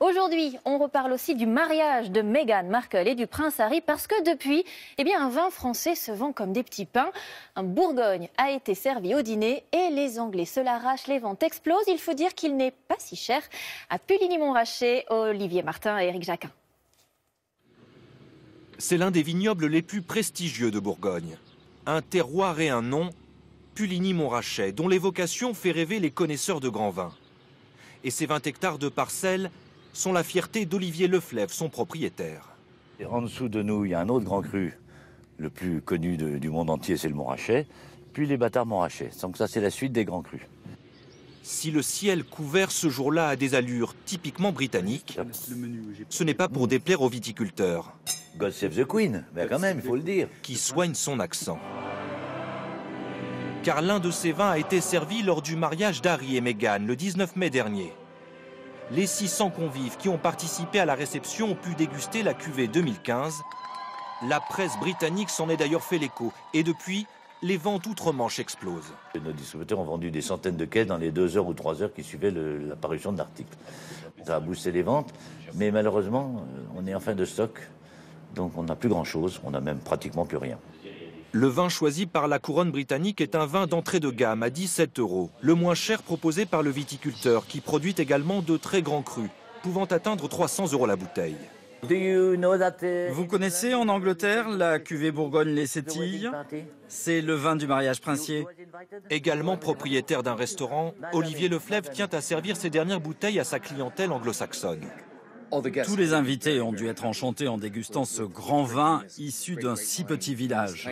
Aujourd'hui, on reparle aussi du mariage de Meghan Markle et du prince Harry parce que depuis, un vin français se vend comme des petits pains. Un Bourgogne a été servi au dîner et les Anglais se l'arrachent, les ventes explosent. Il faut dire qu'il n'est pas si cher. À Puligny-Montrachet, Olivier Martin et Éric Jacquin. C'est l'un des vignobles les plus prestigieux de Bourgogne. Un terroir et un nom, Puligny-Montrachet, dont l'évocation fait rêver les connaisseurs de grands vins. Et ces 20 hectares de parcelles sont la fierté d'Olivier Leflèvre, son propriétaire. Et en dessous de nous, il y a un autre grand cru, le plus connu du monde entier, c'est le Montrachet, puis les Bâtards Montrachet. Donc ça, c'est la suite des grands crus. Si le ciel couvert ce jour-là a des allures typiquement britanniques, ce n'est pas pour déplaire aux viticulteurs. God save the Queen, mais quand même, il faut le dire. Qui soigne son accent. Car l'un de ces vins a été servi lors du mariage d'Harry et Meghan le 19 mai dernier. Les 600 convives qui ont participé à la réception ont pu déguster la cuvée 2015. La presse britannique s'en est d'ailleurs fait l'écho. Et depuis, les ventes outre-Manche explosent. Nos distributeurs ont vendu des centaines de caisses dans les 2 heures ou 3 heures qui suivaient la parution de l'article. Ça a boosté les ventes, mais malheureusement, on est en fin de stock. Donc on n'a plus grand-chose, on n'a même pratiquement plus rien. Le vin choisi par la couronne britannique est un vin d'entrée de gamme à 17 €, le moins cher proposé par le viticulteur, qui produit également de très grands crus, pouvant atteindre 300 € la bouteille. Vous connaissez en Angleterre la cuvée Bourgogne les Setilles? C'est le vin du mariage princier. Également propriétaire d'un restaurant, Olivier Leflèvre tient à servir ses dernières bouteilles à sa clientèle anglo-saxonne. Tous les invités ont dû être enchantés en dégustant ce grand vin issu d'un si petit village.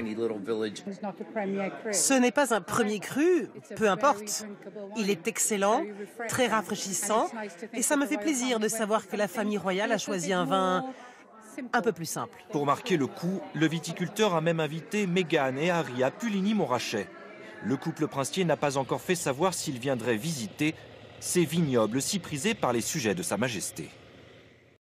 Ce n'est pas un premier cru, peu importe. Il est excellent, très rafraîchissant, et ça me fait plaisir de savoir que la famille royale a choisi un vin un peu plus simple. Pour marquer le coup, le viticulteur a même invité Meghan et Harry à Puligny-Montrachet. Le couple princier n'a pas encore fait savoir s'il viendrait visiter ces vignobles si prisés par les sujets de Sa Majesté.